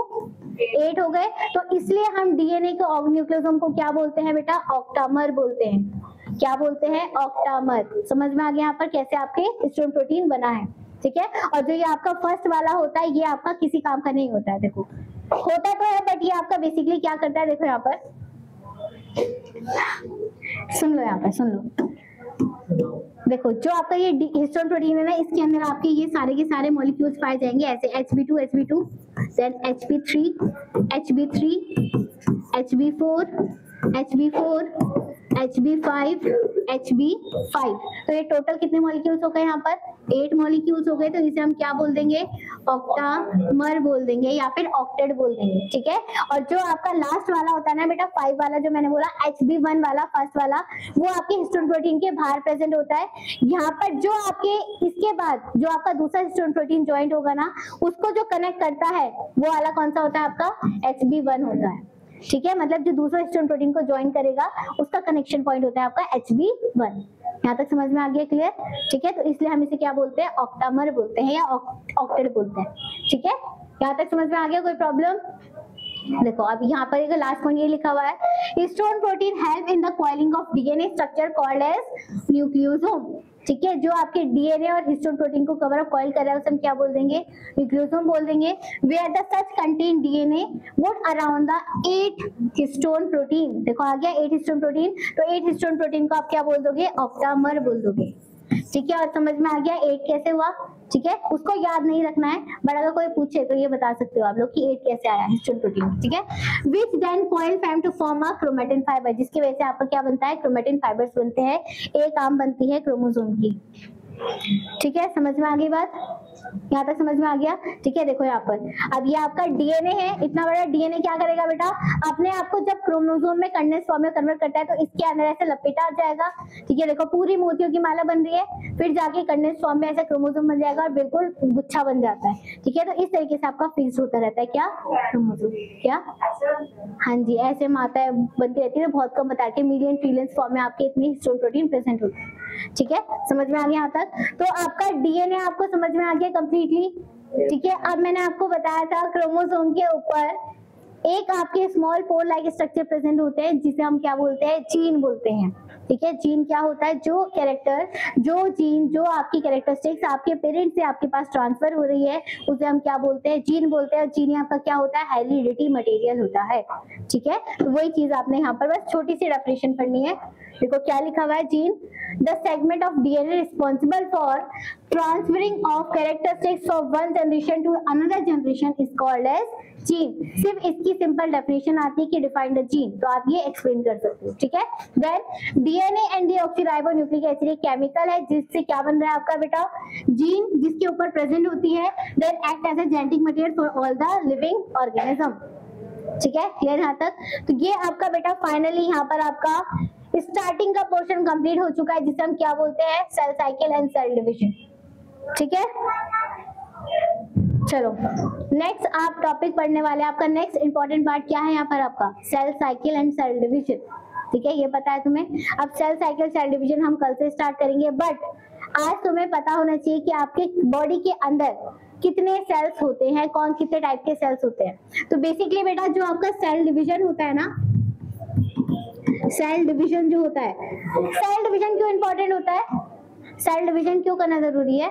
8 हो गए। तो इसलिए हम डीएनए के न्यूक्लियोसोम को क्या बोलते हैं बेटा? ऑक्टामर बोलते हैं। क्या बोलते हैं? ऑक्टामर। समझ में आ गया यहाँ पर कैसे आपके हिस्टोन प्रोटीन बना है? ठीक है, और जो ये आपका फर्स्ट वाला होता है, ये आपका किसी काम का नहीं होता है। देखो होता तो है, बट ये आपका बेसिकली क्या करता है? देखो यहाँ पर सुन लो, यहाँ पर सुन लो। देखो जो आपका ये हिस्टोन प्रोटीन है ना, इसके अंदर आपके ये सारे के सारे मॉलिक्यूल्स पाए जाएंगे ऐसे HB2, HB2, then HB3, HB3, HB4, HB4, HB5, HB5। तो ये टोटल कितने मॉलिक्यूल्स हो गए? यहाँ पर 8 मॉलिक्यूल्स हो गए। तो इसे हम क्या बोल देंगे? ऑक्टामर बोल देंगे या फिर ऑक्टेड बोल देंगे। ठीक है, और जो आपका लास्ट वाला होता है ना बेटा 5 वाला, जो मैंने बोला HB1 वाला फर्स्ट वाला, वो आपके हिस्टोन प्रोटीन के बाहर प्रेजेंट होता है। यहाँ पर जो आपके इसके बाद जो आपका दूसरा हिस्टोन प्रोटीन ज्वाइंट होगा ना, उसको जो कनेक्ट करता है वो वाला कौन सा होता है? आपका HB1 होता है। ठीक है, मतलब जो दूसरा हिस्टोन प्रोटीन को ज्वाइन करेगा उसका कनेक्शन पॉइंट होता है आपका HB1। यहाँ तक समझ में आ गया? क्लियर? ठीक है, तो इसलिए हम इसे क्या बोलते हैं? ऑक्टामर बोलते हैं या ऑक्टेड बोलते हैं। ठीक है, यहाँ तक समझ में आ गया? कोई प्रॉब्लम? देखो अब यहाँ पर एक लास्ट पॉइंट ये लिखा हुआ है, histone protein help in the coiling of DNA structure called as nucleosome. ठीक है, जो आपके डीएनए और हिस्टोन प्रोटीन को कवर अप कॉइल कर रहा है उसे हम क्या बोल देंगे? न्यूक्लियोसोम बोल देंगे। Where the such contain DNA would around the 8 histone protein. देखो आ गया 8 हिस्टोन प्रोटीन, तो 8 हिस्टोन प्रोटीन को आप क्या बोल दोगे? ऑक्टामर बोल दोगे। ठीक है, और समझ में आ गया 8 कैसे हुआ? ठीक है, उसको याद नहीं रखना है, बट अगर कोई पूछे तो ये बता सकते हो आप लोग कि 8 कैसे आया हिस्टोन प्रोटीन। ठीक है, विच देन कॉइल फैम to form a chromatin fibre, जिसकी वजह से आपका क्या बनता है? क्रोमेटिन फाइबर्स बनते हैं, एक आर्म बनती है क्रोमोसोम की। ठीक है, समझ में आ गई बात? यहाँ तक समझ में आ गया? ठीक है, देखो यहाँ पर अब ये आपका डीएनए है, इतना बड़ा डीएनए क्या करेगा बेटा? अपने आप को जब क्रोमोसोम में कंडेंस फॉर्म में कन्वर्ट करता है तो इसके अंदर ऐसे लपेटा आ जाएगा। ठीक है, देखो पूरी मोतियों की माला बन रही है, फिर जाके कंडेंस फॉर्म में ऐसा क्रोमोसोम बन जाएगा और बिल्कुल गुच्छा बन जाता है। ठीक है, तो इस तरीके से आपका फिक्स होता रहता है क्या? क्रोमोसोम। क्या? हाँ जी, ऐसे माता बनती रहती है, तो बहुत कम बता के मिलियन ट्रिलियंस फॉर्म में आपके इतने हिस्टोन प्रोटीन प्रेजेंट होते हैं। ठीक है, समझ में आ गया यहाँ तक? तो आपका डीएनए आपको समझ में आ गया कंप्लीटली। ठीक है, अब मैंने आपको बताया था क्रोमोसोम के ऊपर एक आपके small pore like structure present होते हैं, जिसे हम क्या बोलते हैं? जीन बोलते हैं। ठीक है, जीन क्या होता है? जो कैरेक्टर, जो जीन, जो आपकी कैरेक्टरिस्टिक्स आपके पेरेंट्स से आपके पास ट्रांसफर हो रही है, उसे हम क्या बोलते हैं? जीन बोलते हैं। जीन आपका क्या होता है? हेरिडिटी मटेरियल होता है। ठीक है, तो वही चीज आपने यहाँ पर बस छोटी सी डेफिनेशन पढ़नी है। देखो क्या लिखा हुआ है? Gene the segment of DNA responsible for transferring of characteristics from one generation to another generation is called as gene. सिर्फ इसके इसकी सिंपल डेफिनेशन आती है कि डिफाइंड द जीन, तो आप ये एक्सप्लेन कर सकते हो, ठीक है। Then DNA and deoxyribonucleic acid एक केमिकल है जिससे क्या बन रहा है आपका बेटा, जीन जिसके ऊपर प्रेजेंट होती है, then act as a genetic material for all the living organism, ठीक है, क्लियर यहाँ तक। तो ये आपका बेटा फाइनली यहाँ पर आपका स्टार्टिंग का पोर्शन कंप्लीट हो चुका है जिसे हम क्या बोलते हैं, cell cycle and cell division, ठीक है। चलो नेक्स्ट आप टॉपिक पढ़ने वाले हैं, आपका नेक्स्ट इंपॉर्टेंट पार्ट क्या है यहाँ पर आपका, cell cycle and cell division, ठीक है, ये पता है तुम्हें। अब सेल साइकिल सेल डिवीजन हम कल से स्टार्ट करेंगे, बट आज तुम्हें पता होना चाहिए कि आपके बॉडी के अंदर कितने सेल्स होते हैं, कौन कितने टाइप के सेल्स होते हैं। तो बेसिकली बेटा जो आपका सेल डिवीजन होता है ना, सेल डिवीजन जो होता है, सेल डिवीजन क्यों इंपॉर्टेंट होता है, सेल डिवीजन क्यों करना जरूरी है,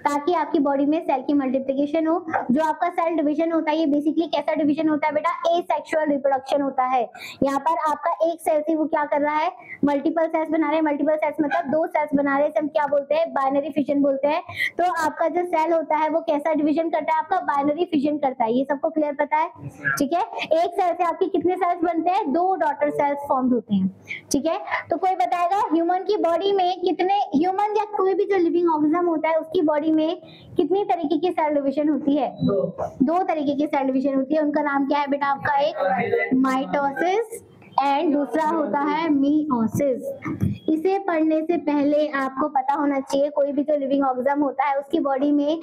ताकि आपकी बॉडी में सेल की मल्टीप्लिकेशन हो। जो आपका सेल डिवीजन होता है ये बेसिकली कैसा डिवीजन होता है बेटा, एसेक्सुअल रिप्रोडक्शन होता है। यहाँ पर आपका एक सेल से वो क्या कर रहा है, मल्टीपल सेल्स बना रहे हैं, मल्टीपल सेल्स मतलब दो सेल्स बना रहे हैं, हम क्या बोलते हैं, बाइनरी फिजन बोलते हैं। तो आपका जो सेल होता है वो कैसा डिवीजन करता है, आपका बाइनरी फिजन करता है, ये सबको क्लियर पता है, ठीक है। एक सेल से आपकी कितने सेल्स बनते हैं, दो डॉटर सेल्स फॉर्म होते हैं, ठीक है। तो कोई बताएगा ह्यूमन की बॉडी में कितने, ह्यूमन या कोई भी जो लिविंग ऑर्गेनिज्म होता है उसकी बॉडी में कितनी तरीके की सेल डिवीजन होती है, दो तरीके की सेल डिवीजन होती है। उनका नाम क्या है बेटा आपका, एक माइटोसिस एंड दूसरा होता है मियोसिस। इसे पढ़ने से पहले आपको पता होना चाहिए कोई भी जो लिविंग ऑर्गेनिज्म होता है उसकी बॉडी में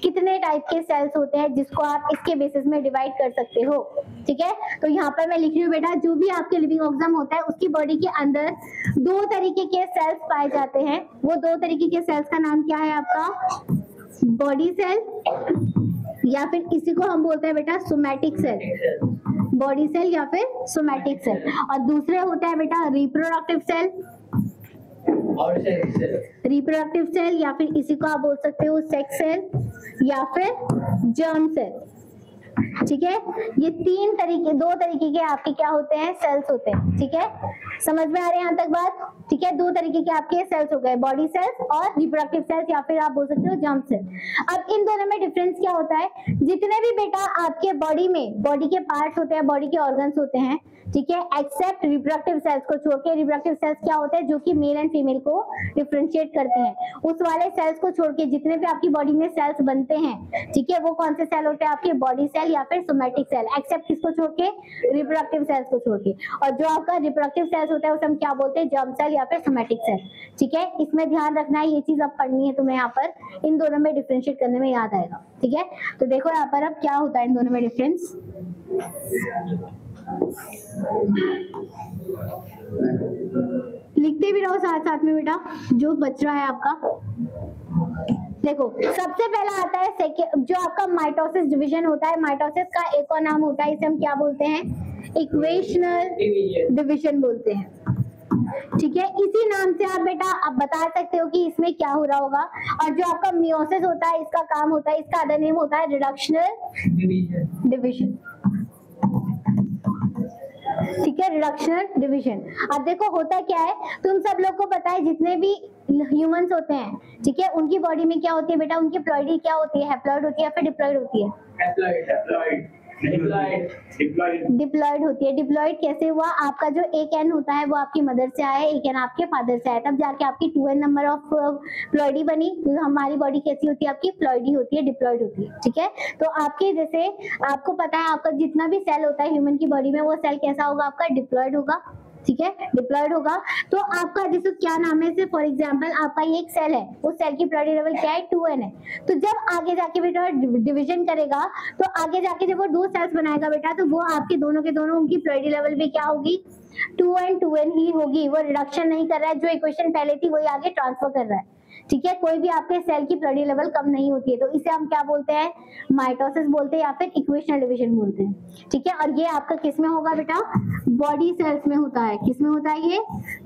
कितने टाइप के सेल्स होते हैं, जिसको आप इसके बेसिस में डिवाइड कर सकते हो, ठीक है। तो यहाँ पर मैं लिख रही हूँ बेटा, जो भी आपके लिविंग ऑर्गेनिज्म होता है उसकी बॉडी के अंदर दो तरीके के सेल्स पाए जाते हैं। वो दो तरीके के सेल्स का नाम क्या है आपका, बॉडी सेल या फिर इसी को हम बोलते हैं बेटा सोमैटिक सेल, बॉडी सेल या फिर सोमैटिक सेल। और दूसरे होता है बेटा रिप्रोडक्टिव सेल, रिप्रोडक्टिव सेल या फिर इसी को आप बोल सकते हो सेक्स सेल या फिर जर्म सेल, ठीक है। ये तीन तरीके, दो तरीके के आपके क्या होते हैं, सेल्स होते हैं, ठीक है। समझ में आ रहे हैं यहाँ तक बात, ठीक है। दो तरीके के आपके सेल्स हो गए, बॉडी सेल्स और रिप्रोडक्टिव सेल्स या फिर आप बोल सकते हो जर्म सेल। अब इन दोनों में डिफरेंस क्या होता है, जितने भी बेटा आपके बॉडी में बॉडी के पार्ट्स होते हैं, बॉडी के ऑर्गन्स होते हैं, ठीक है, एक्सेप्ट रिप्रोडक्टिव सेल्स को छोड़ के। रिप्रोडक्टिव सेल्स क्या होते हैं, जो कि मेल एंड फीमेल को डिफरेंशिएट करते हैं। उस वाले सेल्स को छोड़ के जितने भी आपकी बॉडी में सेल्स बनते हैं, ठीक है, वो कौन से सेल होते हैं आपके, बॉडी सेल या फिर सोमैटिक सेल, एक्सेप्ट किसको छोड़ के, रिप्रोडक्टिव सेल्स को छोड़ के। और जो आपका रिप्रोडक्टिव सेल्स होता है उसे हम क्या बोलते हैं, जर्म सेल या फिर सोमैटिक सेल, ठीक है। इसमें ध्यान रखना है, ये चीज अब पढ़नी है तुम्हें, यहाँ पर इन दोनों में डिफरेंशिएट करने में याद आएगा, ठीक है। तो देखो यहाँ पर अब क्या होता है इन दोनों में डिफरेंस, लिखते भी रहो साथ साथ में बेटा जो बच रहा है आपका। देखो सबसे पहला आता है जो आपका माइटोसिस डिवीजन होता है। माइटोसिस का एक और नाम होता है, इसे हम क्या बोलते हैं, इक्वेशनल डिवीजन बोलते हैं, ठीक है। इसी नाम से आप बेटा आप बता सकते हो कि इसमें क्या हो रहा होगा। और जो आपका मियोसिस होता है इसका काम होता है, इसका अदर नेम होता है रिडक्शनल डिवीजन, ठीक है, रिडक्शनल डिवीजन। अब देखो होता क्या है, तुम सब लोग को पता है जितने भी ह्यूमंस होते हैं, ठीक है, उनकी बॉडी में क्या होती है बेटा, उनकी प्लॉइडी क्या होती है, हैप्लॉइड होती है या फिर डिप्लॉइड होती है, डिप्लॉइड होती है। डिप्लॉइड कैसे हुआ, आपका जो एक एन होता है वो आपकी मदर से आया है, एक एन आपके फादर से आया, तब जाके आपकी 2n नंबर ऑफ प्लॉइडी बनी। तो हमारी बॉडी कैसी होती है, आपकी प्लॉइडी होती है, डिप्लॉइड होती है, ठीक है। तो आपके जैसे आपको पता है आपका जितना भी सेल होता है ह्यूमन की बॉडी में, वो सेल कैसा होगा, आपका डिप्लॉइड होगा, ठीक है, डिप्लॉइड होगा। तो आपका जैसे क्या नाम है, जैसे फॉर एग्जांपल आपका ये एक सेल है, उस सेल की प्लॉइडी लेवल क्या है, 2n है। तो जब आगे जाके बेटा डिवीजन करेगा, तो आगे जाके जब वो दो सेल्स बनाएगा बेटा, तो वो आपके दोनों के दोनों उनकी प्लॉइडी लेवल भी क्या होगी, 2n ही होगी। वो रिडक्शन नहीं कर रहा है, जो इक्वेशन पहले थी वही आगे ट्रांसफर कर रहा है, ठीक है। कोई भी आपके सेल की प्लॉइडी लेवल कम नहीं होती है, तो इसे हम क्या बोलते हैं, माइटोसिस बोलते हैं या फिर इक्वेशनल डिवीजन बोलते हैं, ठीक है। और ये आपका किस में होगा बेटा, बॉडी सेल्स में होता है। किस में होता है, ये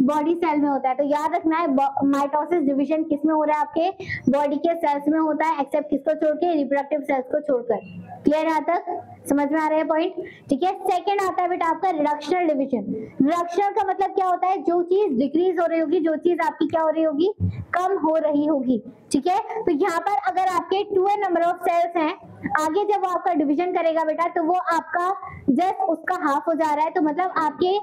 बॉडी सेल में होता है। तो याद रखना है माइटोसिस डिवीजन किस में हो रहा है, आपके बॉडी के सेल्स में होता है, एक्सेप्ट किसको छोड़ के, रिप्रोडक्टिव सेल्स को छोड़कर। क्लियर यहाँ तक, समझ में आ रहा है पॉइंट? ठीक है। सेकंड आता है बेटा आपका रिडक्शनल डिवीजन। रिडक्शनल का मतलब क्या होता है? जो चीज डिक्रीज हो रही होगी, जो चीज आपकी क्या हो रही होगी, कम हो रही होगी। ठीक है। तो यहाँ पर अगर आपके 2n नंबर ऑफ सेल्स हैं, आगे जब वो आपका डिवीजन करेगा बेटा तो वो आपका जस्ट उसका हाफ हो जा रहा है, तो मतलब आपके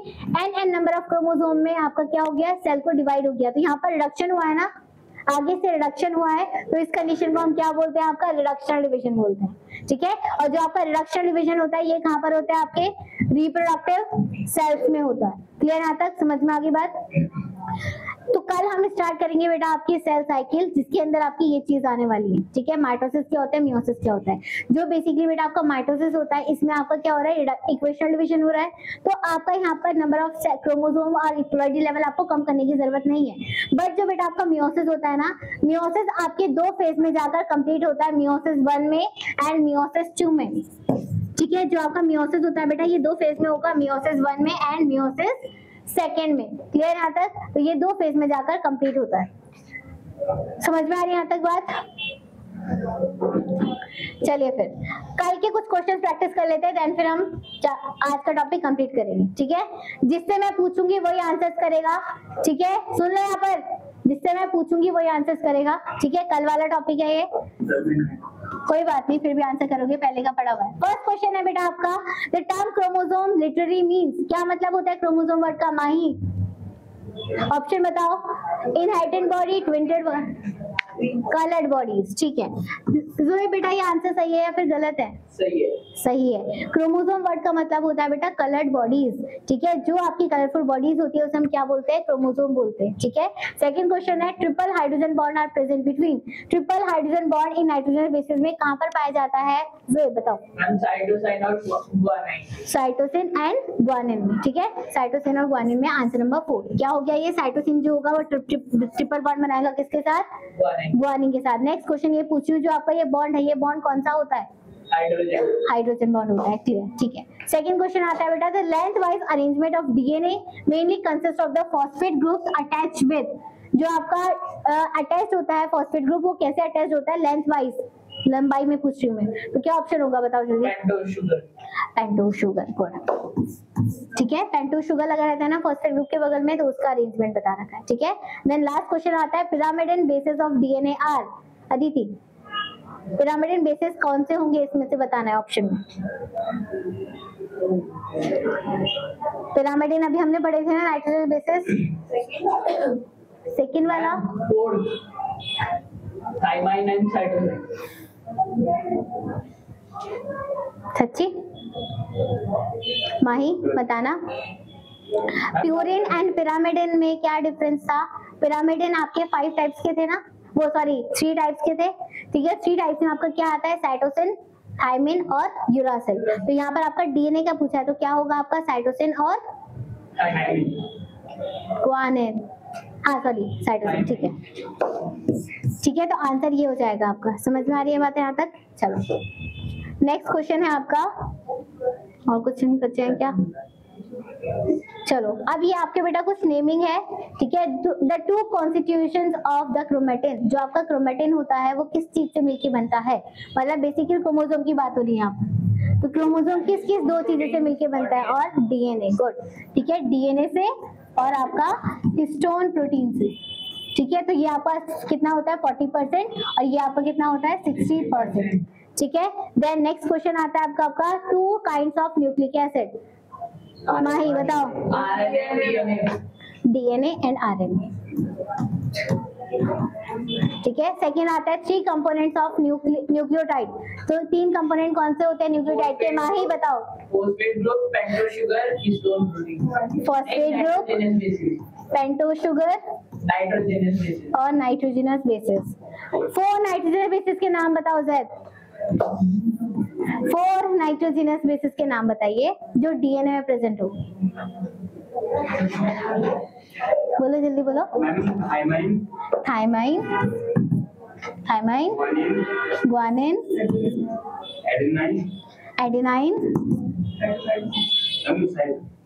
n नंबर ऑफ क्रोमोसोम में आपका क्या हो गया, सेल को डिवाइड हो गया। तो यहाँ पर रिडक्शन हुआ है ना, आगे से रिडक्शन हुआ है, तो इस कंडीशन को हम क्या बोलते हैं, आपका रिडक्शनल डिवीजन बोलते हैं। ठीक है। और जो आपका रिडक्शनल डिवीजन होता है ये कहाँ पर होता है, आपके रिप्रोडक्टिव सेल्स में होता है। क्लियर यहाँ तक? समझ में आ गई बात? तो कल हम स्टार्ट करेंगे बेटा आपकी सेल साइकिल, जिसके अंदर आपकी ये चीज आने वाली है। ठीक है। माइटोसिस क्या होता है, मियोसिस क्या होता है। जो बेसिकली बेटा आपका माइटोसिस होता है, इसमें आपका क्या हो रहा है, इक्वेशनल डिवीजन हो रहा है। तो आपका यहाँ पर नंबर ऑफ क्रोमोसोम और इक्वलिटी लेवल आपको कम करने की जरूरत नहीं है। बट जो बेटा आपका मियोसिस होता है ना, मियोसिस आपके 2 फेज में जाकर कंप्लीट होता है, मियोसिस 1 में एंड मियोसिस 2 में। ठीक है। जो आपका मियोसिस होता है बेटा ये 2 फेज में होगा, मियोसिस 1 में एंड मियोसिस सेकेंड में। क्लियर यहाँ तक? तो ये 2 फेज में जाकर कंप्लीट होता है। समझ में आ रही है यहाँ तक बात? चलिए फिर कल के कुछ क्वेश्चन प्रैक्टिस कर लेते हैं, देन फिर हम आज का टॉपिक कंप्लीट करेंगे। ठीक है। जिससे मैं पूछूंगी वही आंसर्स करेगा। ठीक है। सुन लो यहाँ पर, जिससे मैं पूछूंगी वही आंसर्स करेगा। ठीक है। कल वाला टॉपिक है ये, कोई बात नहीं, फिर भी आंसर करोगे, पहले का पढ़ा हुआ है। फर्स्ट क्वेश्चन है बेटा आपका, the term chromosome literally means, क्या मतलब होता है क्रोमोसोम वर्ड का? माही ऑप्शन बताओ। Inherited body, tinted coloured bodies. ठीक है। जोए बेटा ये आंसर सही है या फिर गलत है?
सही है।
सही है। क्रोमोसोम वर्ड का मतलब होता है बेटा कलर्ड बॉडीज। ठीक है। जो आपकी कलरफुल बॉडीज होती है उसे हम क्या बोलते हैं, क्रोमोसोम बोलते हैं। ठीक है। सेकंड क्वेश्चन है, triple hydrogen bond are present between, triple hydrogen bond in nitrogen bases में कहां पर पाया जाता है, जोए बताओ।
साइटोसिन और ग्वानिन।
साइटोसिन एंड ग्वानिन में। ठीक है। साइटोसिन और ग्वानिन में। आंसर नंबर 4 क्या हो गया, ये साइटोसिन जो होगा वो ट्रिपल बॉन्ड बनाएगा किसके साथ, ग्वानिन के साथ। नेक्स्ट क्वेश्चन ये पूछूं, जो आपका ये बॉन्ड है, ये बॉन्ड कौन सा होता है, हाइड्रोजन बॉन्ड होता है। क्लियर। ठीक है। सेकंड क्वेश्चन आता है बेटा, the length wise arrangement of DNA mainly consist of the phosphate groups attached with, जो आपका अटैच होता है फॉस्फेट ग्रुप, वो कैसे अटैच होता है, लेंथ वाइज, लंबाई में पूछ रही हूँ मैं, तो क्या ऑप्शन होगा बताओ जल्दी। Pentose sugar. गुड। ठीक है। पेंटोज शुगर लगा रहता है ना फॉस्फेट ग्रुप के बगल में, तो उसका अरेंजमेंट बता रखा है। ठीक है। देन लास्ट क्वेश्चन आता है, pyrimidine bases of DNA are, Aditi pyrimidine bases कौन से होंगे इसमें से बताना है ऑप्शन में। पिरामिडन अभी हमने पढ़े थे ना, नाइट्रोजन बेसिस, सेकंड वाला
थाइमाइन एंड साइटोसिन।
सच्ची माही बताना। प्यूरिन एंड पिरामिडन में क्या डिफरेंस था? पिरामिडन आपके 5 टाइप्स के थे ना, वो सॉरी 3 टाइप्स के थे। ठीक है। 3 टाइप्स में आपका क्या आता है, साइटोसिन, थायमिन और यूरासिल। तो यहाँ पर आपका डीएनए का पूछा है, तो क्या होगा आपका, साइटोसिन और ग्वानिन। हाँ सॉरी साइटोसिन। ठीक है। ठीक है। तो आंसर ये हो जाएगा आपका। समझ में आ रही है बात यहाँ तक? चलो नेक्स्ट क्वेश्चन है आपका, और कुछ नहीं बचे हैं क्या? चलो अब ये आपके बेटा कुछ नेमिंग है। ठीक है। The 2 constitutions of the chromatin, जो आपका क्रोमेटिन होता है वो किस चीज से मिलकर बनता है, मतलब बेसिकली क्रोमोसोम की बात हो रही है यहाँ पर। तो क्रोमोसोम किस किस 2 चीजों से मिलकर बनता है, और डीएनए। गुड। ठीक है। डीएनए से और आपका हिस्टोन प्रोटीन से। ठीक है। तो ये आपका कितना होता है 40%, और ये आपका कितना होता है 60%। ठीक है। देन नेक्स्ट क्वेश्चन आता है आपका 2 काइंड्स ऑफ न्यूक्लिक एसिड, माही बताओ। DNA and RNA. ठीक है। सेकेंड आता है 3 कंपोनेंट्स ऑफ न्यूक्लियोटाइड, तो 3 कंपोनेंट कौन से होते हैं न्यूक्लियोटाइड के, माही बताओ।
Phosphate group, pentose sugar, histone protein.
Phosphate group, pentose sugar,
nitrogenous bases
और नाइट्रोजनस बेसिस। 4 नाइट्रोजनस बेसिस के नाम बताओ जैद। 4 नाइट्रोजनस बेसिस के नाम बताइए जो डीएनए में प्रेजेंट हो। बोलो जल्दी बोलो।
Thymine,
thymine, thymine, guanine,
adenine,
adenine,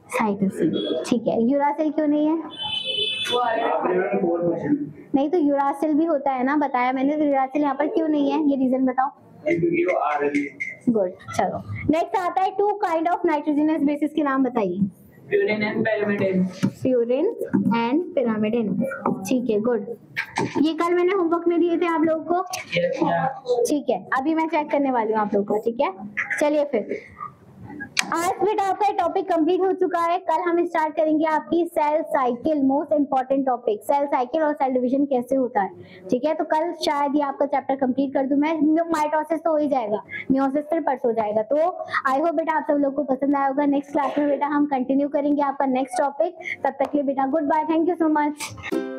cytosine. ठीक है। यूरासिल क्यों नहीं है? नहीं तो यूरासिल भी होता है ना, बताया मैंने। तो यूरासिल यहाँ पर क्यों नहीं है, ये रीजन बताओ। गुड, चलो नेक्स्ट आता है two kind of nitrogenous bases के नाम बताइए।
Purine and pyrimidine।
Purine and pyrimidine, ठीक है, गुड। ये कल मैंने होमवर्क में दिए थे आप लोगों को,
Yes, yeah।
ठीक है, अभी मैं चेक करने वाली हूँ आप लोगों को, ठीक है। चलिए फिर आज बेटा आपका टॉपिक कंप्लीट हो चुका है। कल हम स्टार्ट करेंगे आपकी cell cycle, most important topic cell cycle और सेल डिवीजन कैसे होता है, ठीक है। तो कल शायद ये आपका चैप्टर कंप्लीट कर दूं मैं। माइटोसिस तो हो ही जाएगा, मियोसिस फिर परसों जाएगा। तो आई होप बेटा आप सब लोग को पसंद आया होगा। नेक्स्ट क्लास में बेटा हम कंटिन्यू करेंगे आपका नेक्स्ट टॉपिक। तब तक के लिए बेटा good bye, thank you so much.